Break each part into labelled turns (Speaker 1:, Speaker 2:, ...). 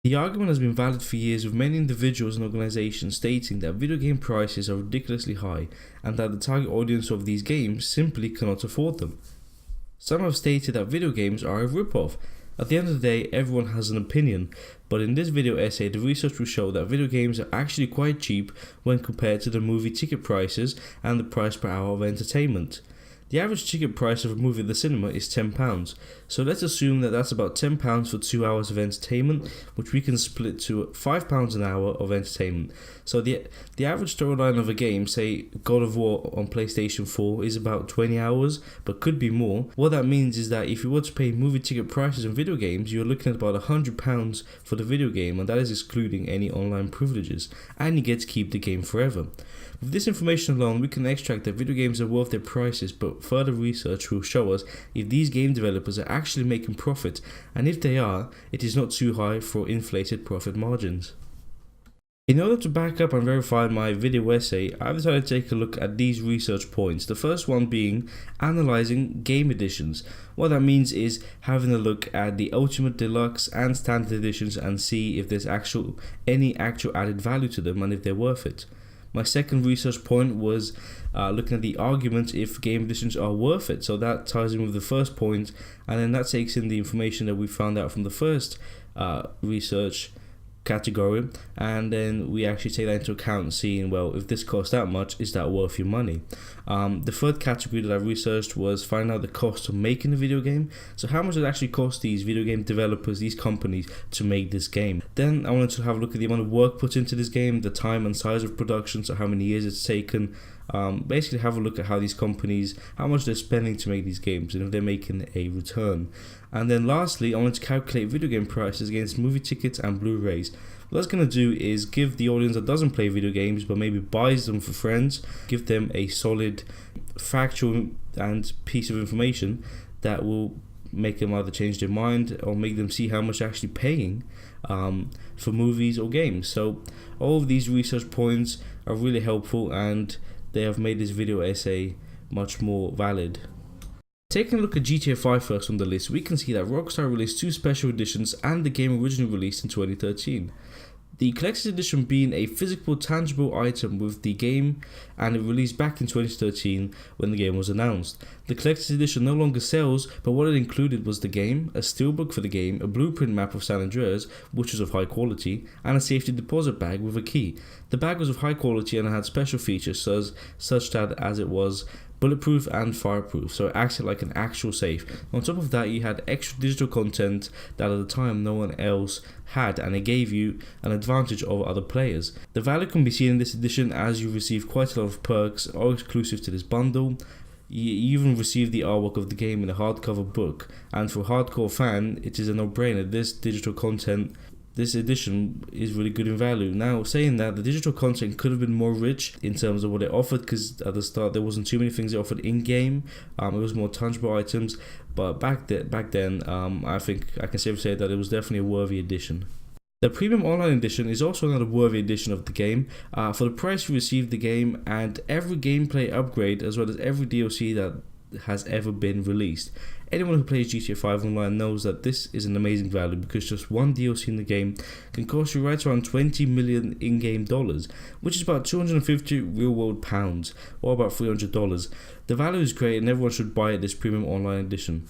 Speaker 1: The argument has been valid for years, with many individuals and organizations stating that video game prices are ridiculously high and that the target audience of these games simply cannot afford them. Some have stated that video games are a rip-off. At the end of the day, everyone has an opinion, but in this video essay, the research will show that video games are actually quite cheap when compared to the movie ticket prices and the price per hour of entertainment. The average ticket price of a movie at the cinema is £10, so let's assume that that's about £10 for 2 hours of entertainment, which we can split to £5 an hour of entertainment. So the average storyline of a game, say God of War on PlayStation 4, is about 20 hours, but could be more. What that means is that if you were to pay movie ticket prices on video games, you're looking at about £100 for the video game, and that is excluding any online privileges, and you get to keep the game forever. With this information alone, we can extract that video games are worth their prices, but further research will show us if these game developers are actually making profit, and if they are, it is not too high for inflated profit margins. In order to back up and verify my video essay, I've decided to take a look at these research points. The first one being analyzing game editions. What that means is having a look at the Ultimate, Deluxe and Standard editions and see if there's any actual added value to them and if they're worth it. My second research point was looking at the argument if game editions are worth it. So that ties in with the first point, and then that takes in the information that we found out from the first research category, and then we actually take that into account, seeing, well, if this costs that much, is that worth your money? The third category that I researched was finding out the cost of making a video game. So how much does it actually cost these video game developers, these companies, to make this game? Then I wanted to have a look at the amount of work put into this game, the time and size of production, so how many years it's taken. Basically have a look at how these companies, how much they're spending to make these games and if they're making a return. And then lastly, I wanted to calculate video game prices against movie tickets and Blu-rays. What that's going to do is give the audience that doesn't play video games but maybe buys them for friends, give them a solid factual and piece of information that will make them either change their mind or make them see how much they're actually paying for movies or games. So all of these research points are really helpful and they have made this video essay much more valid. Taking a look at GTA 5 first on the list, we can see that Rockstar released 2 special editions and the game originally released in 2013. The Collector's Edition being a physical, tangible item with the game, and it released back in 2013 when the game was announced. The Collector's Edition no longer sells, but what it included was the game, a steelbook for the game, a blueprint map of San Andreas, which was of high quality, and a safety deposit bag with a key. The bag was of high quality and had special features such that as it was bulletproof and fireproof, so it acted like an actual safe. On top of that, you had extra digital content that at the time no one else had, and it gave you an advantage over other players. The value can be seen in this edition as you receive quite a lot of perks all exclusive to this bundle. You even receive the artwork of the game in a hardcover book, and for a hardcore fan, it is a no-brainer. This edition is really good in value. Now, saying that, the digital content could have been more rich in terms of what it offered, because at the start there wasn't too many things it offered in-game. It was more tangible items, but back then, I think I can safely say that it was definitely a worthy edition. The Premium Online Edition is also another worthy edition of the game. For the price, you receive the game and every gameplay upgrade, as well as every DLC that has ever been released. Anyone who plays GTA 5 online knows that this is an amazing value, because just one DLC in the game can cost you right around 20 million in-game dollars, which is about 250 real-world pounds, or about $300. The value is great and everyone should buy this Premium Online Edition.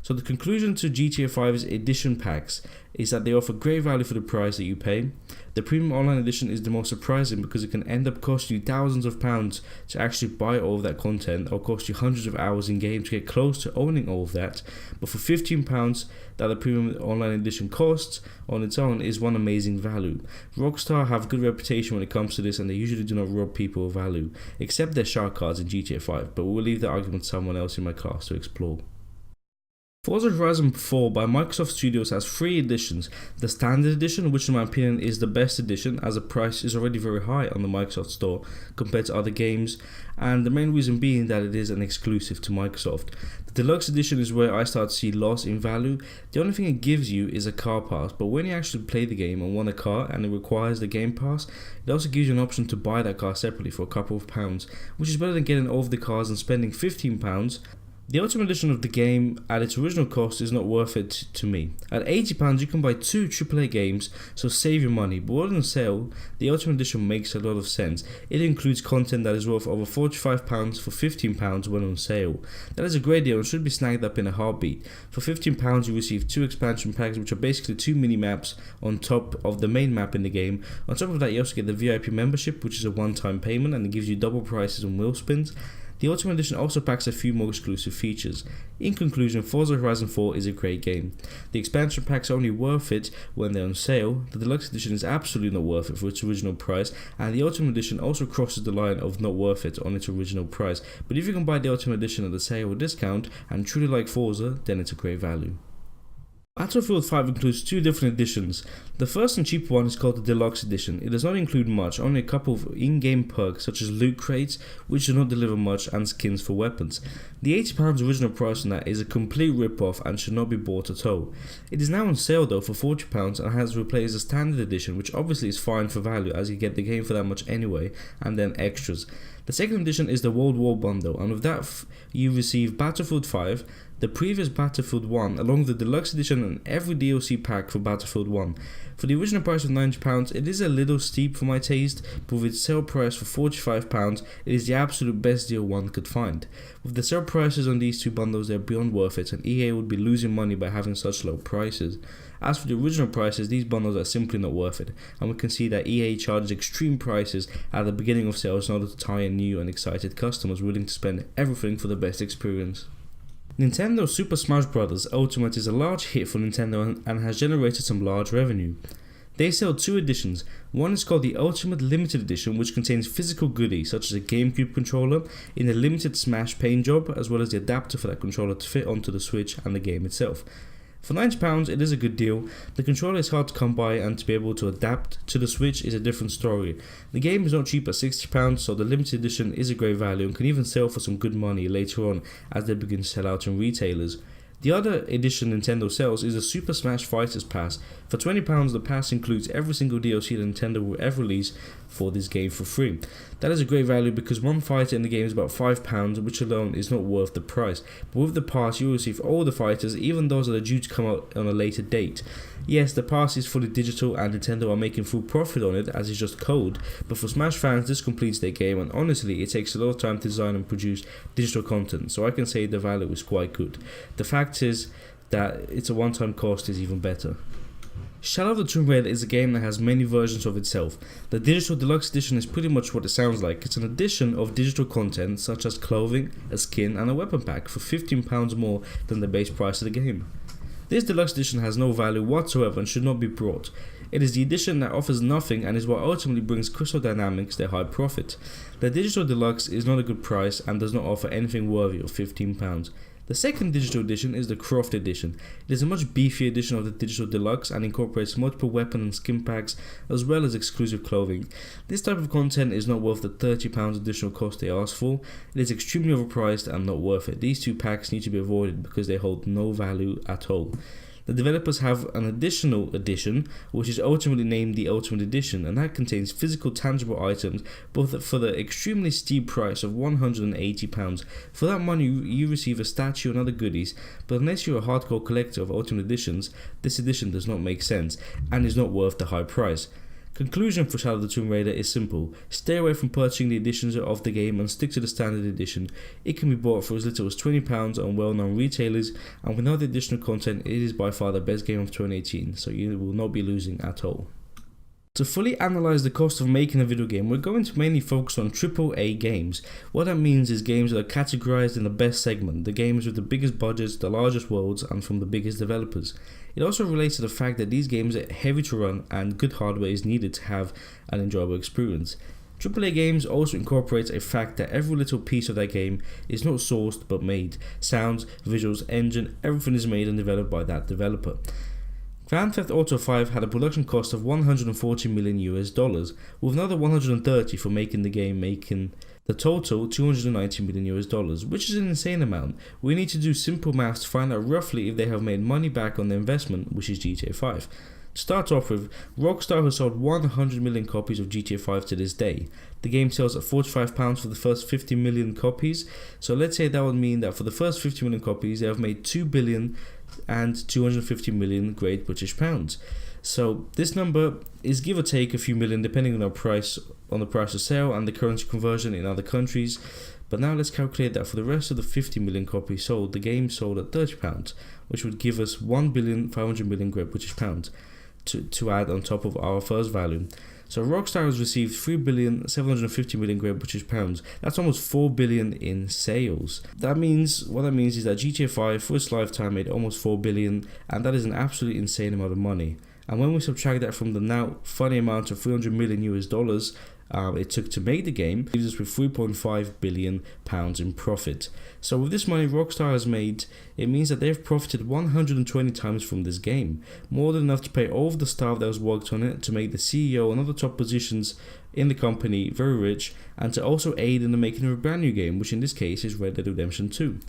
Speaker 1: So the conclusion to GTA 5's edition packs is that they offer great value for the price that you pay. The Premium Online Edition is the most surprising because it can end up costing you thousands of pounds to actually buy all of that content, or cost you hundreds of hours in game to get close to owning all of that. But for £15 that the Premium Online Edition costs on its own is one amazing value. Rockstar have a good reputation when it comes to this, and they usually do not rob people of value, except their shark cards in GTA 5, but we'll leave that argument to someone else in my class to explore. Forza Horizon 4 by Microsoft Studios has 3 editions. The Standard Edition, which in my opinion is the best edition, as the price is already very high on the Microsoft Store compared to other games, and the main reason being that it is an exclusive to Microsoft. The Deluxe Edition is where I start to see loss in value. The only thing it gives you is a car pass, but when you actually play the game and want a car and it requires the game pass, it also gives you an option to buy that car separately for a couple of pounds, which is better than getting all of the cars and spending £15 The Ultimate Edition of the game at its original cost is not worth it to me. At £80 you can buy 2 AAA games, so save your money, but when on sale, the Ultimate Edition makes a lot of sense. It includes content that is worth over £45 for £15 when on sale. That is a great deal and should be snagged up in a heartbeat. For £15 you receive 2 expansion packs, which are basically 2 mini-maps on top of the main map in the game. On top of that you also get the VIP membership, which is a one-time payment and it gives you double prices on wheel spins. The Ultimate Edition also packs a few more exclusive features. In conclusion, Forza Horizon 4 is a great game. The expansion packs are only worth it when they're on sale, the Deluxe Edition is absolutely not worth it for its original price, and the Ultimate Edition also crosses the line of not worth it on its original price. But if you can buy the Ultimate Edition at the sale or discount and truly like Forza, then it's a great value. Battlefield 5 includes 2 different editions. The first and cheaper one is called the Deluxe Edition. It does not include much, only a couple of in-game perks such as loot crates, which do not deliver much, and skins for weapons. The £80 original price on that is a complete rip-off and should not be bought at all. It is now on sale though for £40 and has replaced the Standard Edition, which obviously is fine for value as you get the game for that much anyway, and then extras. The second edition is the World War bundle, and with that you receive Battlefield 5, the previous Battlefield 1, along with the Deluxe Edition and every DLC pack for Battlefield 1. For the original price of £90, it is a little steep for my taste, but with its sale price for £45, it is the absolute best deal one could find. With the sale prices on these 2 bundles, they are beyond worth it, and EA would be losing money by having such low prices. As for the original prices, these bundles are simply not worth it, and we can see that EA charges extreme prices at the beginning of sales in order to tie in new and excited customers willing to spend everything for the best experience. Nintendo Super Smash Bros. Ultimate is a large hit for Nintendo and has generated some large revenue. They sell 2 editions. One is called the Ultimate Limited Edition, which contains physical goodies such as a GameCube controller in a limited Smash paint job, as well as the adapter for that controller to fit onto the Switch and the game itself. For £90 it is a good deal. The controller is hard to come by, and to be able to adapt to the Switch is a different story. The game is not cheap at £60, so the limited edition is a great value and can even sell for some good money later on as they begin to sell out in retailers. The other edition Nintendo sells is the Super Smash Fighters Pass. For £20 the pass includes every single DLC that Nintendo will ever release for this game for free. That is a great value because one fighter in the game is about £5, which alone is not worth the price. But with the pass you will receive all the fighters, even those that are due to come out on a later date. Yes, the pass is fully digital and Nintendo are making full profit on it as it's just code, but for Smash fans this completes their game, and honestly it takes a lot of time to design and produce digital content, so I can say the value is quite good. The fact is that it's a one-time cost is even better. Shadow of the Tomb Raider is a game that has many versions of itself. The Digital Deluxe Edition is pretty much what it sounds like. It's an addition of digital content such as clothing, a skin and a weapon pack for £15 more than the base price of the game. This Deluxe Edition has no value whatsoever and should not be bought. It is the edition that offers nothing and is what ultimately brings Crystal Dynamics their high profit. The Digital Deluxe is not a good price and does not offer anything worthy of £15. The second digital edition is the Croft Edition. It is a much beefier edition of the Digital Deluxe and incorporates multiple weapon and skin packs as well as exclusive clothing. This type of content is not worth the £30 additional cost they ask for. It is extremely overpriced and not worth it. These 2 packs need to be avoided because they hold no value at all. The developers have an additional edition, which is ultimately named the Ultimate Edition, and that contains physical tangible items, both for the extremely steep price of £180. For that money you receive a statue and other goodies, but unless you're a hardcore collector of Ultimate Editions, this edition does not make sense, and is not worth the high price. Conclusion for Shadow of the Tomb Raider is simple. Stay away from purchasing the editions of the game and stick to the standard edition. It can be bought for as little as £20 on well-known retailers, and without the additional content it is by far the best game of 2018, so you will not be losing at all. To fully analyze the cost of making a video game, we're going to mainly focus on AAA games. What that means is games that are categorized in the best segment, the games with the biggest budgets, the largest worlds, and from the biggest developers. It also relates to the fact that these games are heavy to run and good hardware is needed to have an enjoyable experience. AAA games also incorporate a fact that every little piece of that game is not sourced but made. Sounds, visuals, engine, everything is made and developed by that developer. Grand Theft Auto 5 had a production cost of $140 million, with another 130 for making the game, making the total $290 million, which is an insane amount. We need to do simple maths to find out roughly if they have made money back on their investment, which is GTA 5. To start off with, Rockstar has sold 100 million copies of GTA 5 to this day. The game sells at £45 for the first 50 million copies, so let's say that would mean that for the first 50 million copies they have made 2 billion and 250 million Great British pounds. So this number is give or take a few million depending on the price of sale and the currency conversion in other countries. But now let's calculate that for the rest of the 50 million copies sold, the game sold at £30, which would give us 1,500,000,000 Great British pounds to add on top of our first value. So Rockstar has received 3,750,000,000 Great British pounds. That's almost 4 billion in sales. What that means is that GTA 5 for its lifetime made almost 4 billion, and that is an absolutely insane amount of money. And when we subtract that from the now funny amount of 300 million US dollars it took to make the game, it leaves us with 3.5 billion pounds in profit. So with this money Rockstar has made, it means that they've profited 120 times from this game, more than enough to pay all of the staff that was worked on it, to make the CEO and other top positions in the company very rich, and to also aid in the making of a brand new game, which in this case is Red Dead Redemption 2.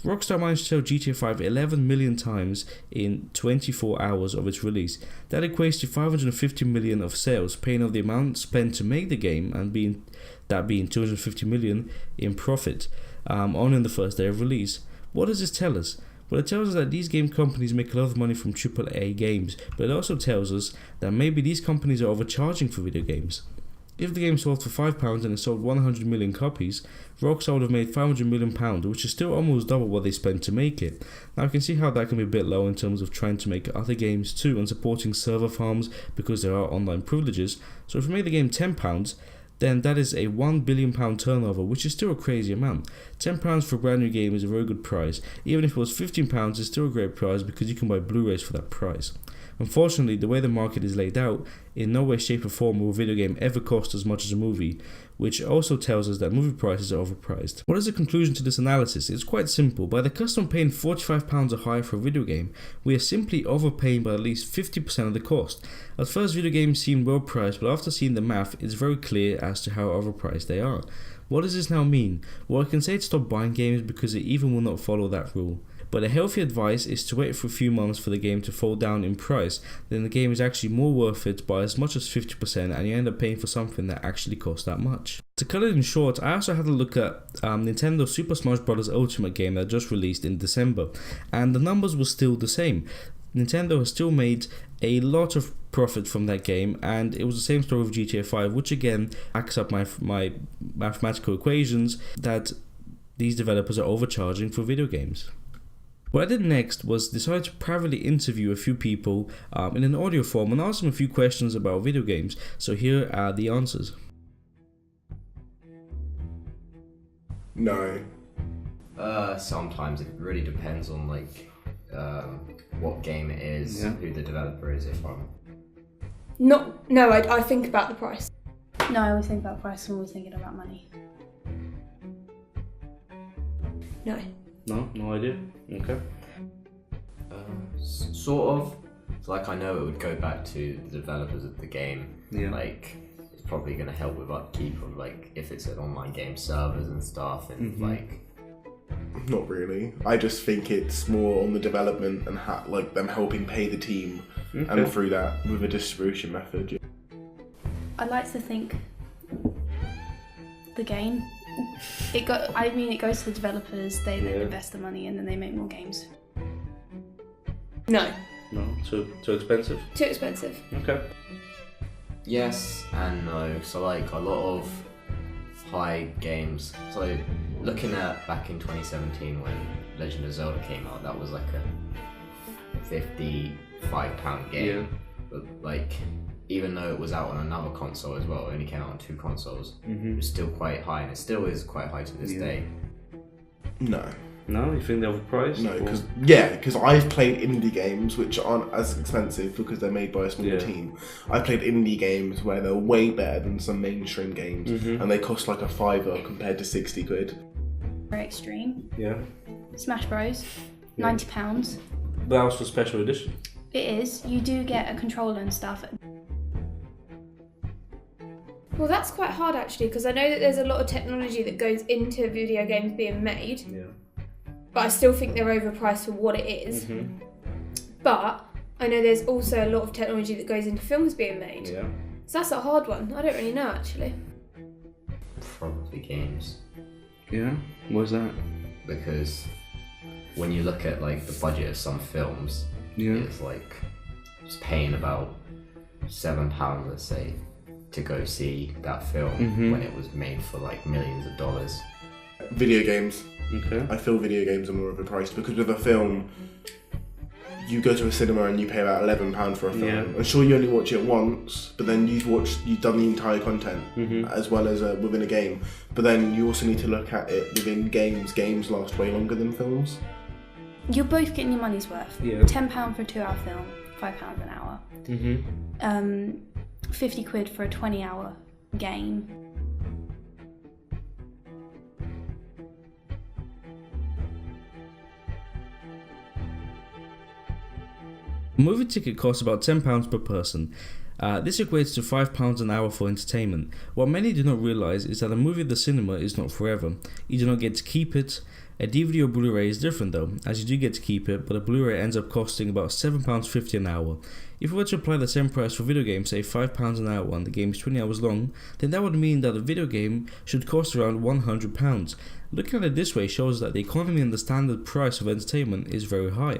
Speaker 1: Rockstar managed to sell GTA 5 11 million times in 24 hours of its release. That equates to 550 million of sales, paying off the amount spent to make the game, and being 250 million in profit on in the first day of release. What does this tell us? Well, it tells us that these game companies make a lot of money from AAA games, but it also tells us that maybe these companies are overcharging for video games. If the game sold for £5 and it sold 100 million copies, Rockstar would have made £500 million, which is still almost double what they spent to make it. Now I can see how that can be a bit low in terms of trying to make other games too and supporting server farms because there are online privileges. So if we make the game £10, then that is a £1 billion turnover, which is still a crazy amount. £10 for a brand new game is a very good price. Even if it was £15, it's still a great price because you can buy Blu-rays for that price. Unfortunately, the way the market is laid out, in no way, shape or form will a video game ever cost as much as a movie, which also tells us that movie prices are overpriced. What is the conclusion to this analysis? It's quite simple. By the customer paying £45 or higher for a video game, we are simply overpaying by at least 50% of the cost. At first, video games seem well priced, but after seeing the math, it's very clear as to how overpriced they are. What does this now mean? Well, I can say to stop buying games because it even will not follow that rule. But a healthy advice is to wait for a few months for the game to fall down in price, then the game is actually more worth it by as much as 50% and you end up paying for something that actually costs that much. To cut it in short, I also had a look at Nintendo Super Smash Bros. Ultimate game that just released in December, and the numbers were still the same. Nintendo has still made a lot of profit from that game, and it was the same story with GTA 5, which again backs up my mathematical equations that these developers are overcharging for video games. What I did next was decide to privately interview a few people in an audio form and ask them a few questions about video games. So here are the answers.
Speaker 2: No.
Speaker 3: Sometimes it really depends on what game it is, who the developer is.
Speaker 4: I think about the price.
Speaker 5: No, I always think about price. I'm always thinking about money.
Speaker 4: No.
Speaker 1: No idea. Okay.
Speaker 3: Sort of. So I know it would go back to the developers of the game.
Speaker 1: Yeah.
Speaker 3: It's probably going to help with upkeep of if it's an online game, servers and stuff, and
Speaker 2: Not really. I just think it's more on the development and them helping pay the team, and through that with a distribution method. Yeah.
Speaker 5: I'd like to think the game. It goes to the developers. They then invest the money and then they make more games.
Speaker 4: No.
Speaker 1: No, too expensive.
Speaker 4: Too expensive.
Speaker 1: Okay.
Speaker 3: Yes and no. So a lot of high games. So looking at back in 2017 when Legend of Zelda came out, that was a £55 game. Yeah. But even though it was out on another console as well, it only came out on 2 consoles. It was still quite high, and it still is quite high to this day.
Speaker 2: No.
Speaker 1: No, you think they're overpriced?
Speaker 2: No, because I've played indie games which aren't as expensive because they're made by a smaller team. I've played indie games where they're way better than some mainstream games, and they cost like a £5 compared to 60 quid.
Speaker 5: Very extreme.
Speaker 1: Yeah.
Speaker 5: Smash Bros. £90.
Speaker 1: That was for special edition.
Speaker 5: It is. You do get a controller and stuff.
Speaker 4: Well, that's quite hard actually, because I know that there's a lot of technology that goes into video games being made.
Speaker 1: Yeah.
Speaker 4: But I still think they're overpriced for what it is. But I know there's also a lot of technology that goes into films being made.
Speaker 1: Yeah.
Speaker 4: So that's a hard one. I don't really know actually.
Speaker 3: Probably games.
Speaker 1: Yeah? What's that?
Speaker 3: Because when you look at like the budget of some films, it's like just paying about £7, let's say, to go see that film when it was made for like millions of dollars.
Speaker 2: Video games.
Speaker 1: Okay.
Speaker 2: I feel video games are more overpriced because with a film, you go to a cinema and you pay about £11 for a film.
Speaker 1: Yeah.
Speaker 2: And sure, you only watch it once, but then you've done the entire content as well as within a game. But then you also need to look at it within games. Games last way longer than films.
Speaker 5: You're both getting your money's worth.
Speaker 1: Yeah.
Speaker 5: £10 for a 2-hour film, £5 an hour. 50 quid for a 20-hour game.
Speaker 1: A movie ticket costs about £10 per person. This equates to £5 an hour for entertainment. What many do not realise is that a movie at the cinema is not forever. You do not get to keep it. A DVD or Blu-ray is different though, as you do get to keep it, but a Blu-ray ends up costing about £7.50 an hour. If we were to apply the same price for video games, say £5 an hour and the game is 20 hours long, then that would mean that a video game should cost around £100. Looking at it this way shows that the economy and the standard price of entertainment is very high.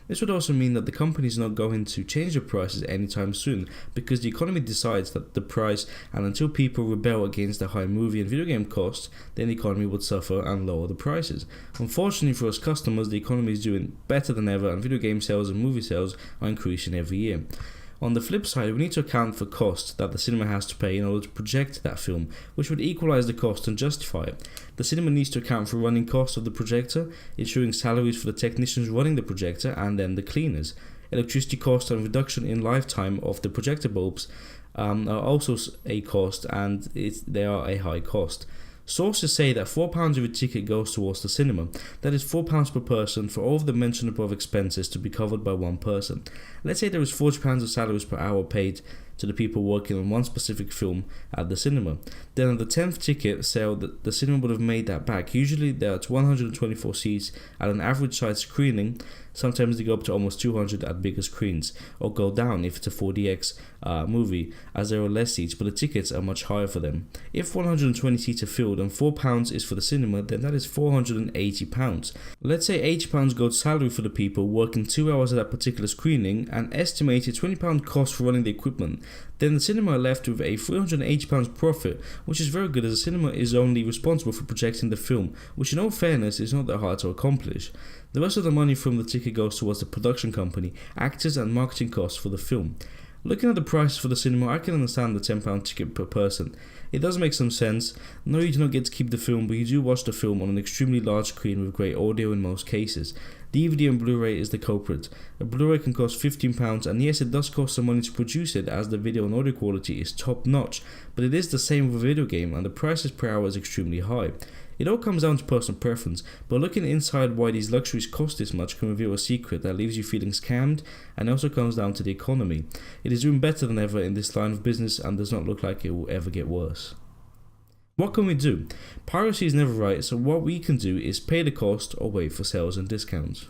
Speaker 1: This would also mean that the company is not going to change the prices anytime soon, because the economy decides that the price, and until people rebel against the high movie and video game costs, then the economy would suffer and lower the prices. Unfortunately for us customers, the economy is doing better than ever and video game sales and movie sales are increasing every year. On the flip side, we need to account for costs that the cinema has to pay in order to project that film, which would equalise the cost and justify it. The cinema needs to account for running costs of the projector, ensuring salaries for the technicians running the projector and then the cleaners. Electricity costs and reduction in lifetime of the projector bulbs are also a cost, and they are a high cost. Sources say that £4 of a ticket goes towards the cinema. That is £4 per person for all of the mentioned above expenses to be covered by one person. Let's say there is £40 of salaries per hour paid to the people working on one specific film at the cinema. Then on the 10th ticket sale, the cinema would have made that back. Usually there are 124 seats at an average size screening. Sometimes they go up to almost 200 at bigger screens, or go down if it's a 4DX movie, as there are less seats, but the tickets are much higher for them. If 120 seats are filled and £4 is for the cinema, then that is £480. Let's say £80 go to salary for the people working 2 hours at that particular screening, and estimated £20 cost for running the equipment. Then the cinema are left with a £380 profit, which is very good as the cinema is only responsible for projecting the film, which in all fairness is not that hard to accomplish. The rest of the money from the ticket goes towards the production company, actors and marketing costs for the film. Looking at the prices for the cinema, I can understand the £10 ticket per person. It does make some sense. No, you do not get to keep the film, but you do watch the film on an extremely large screen with great audio in most cases. DVD and Blu-ray is the culprit. A Blu-ray can cost £15, and yes, it does cost some money to produce it as the video and audio quality is top notch, but it is the same with a video game and the prices per hour is extremely high. It all comes down to personal preference, but looking inside why these luxuries cost this much can reveal a secret that leaves you feeling scammed, and also comes down to the economy. It is doing better than ever in this line of business and does not look like it will ever get worse. What can we do? Piracy is never right, so what we can do is pay the cost or wait for sales and discounts.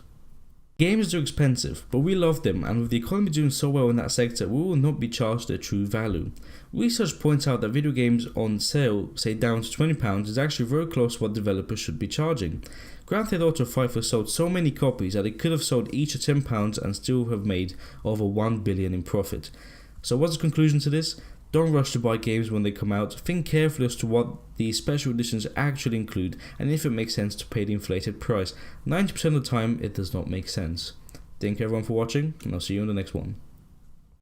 Speaker 1: Games are expensive, but we love them, and with the economy doing so well in that sector, we will not be charged their true value. Research points out that video games on sale, say down to £20, is actually very close to what developers should be charging. Grand Theft Auto 5 has sold so many copies that it could have sold each at £10 and still have made over $1 billion in profit. So what's the conclusion to this? Don't rush to buy games when they come out. Think carefully as to what the special editions actually include and if it makes sense to pay the inflated price. 90% of the time it does not make sense. Thank you everyone for watching, and I'll see you in the next one.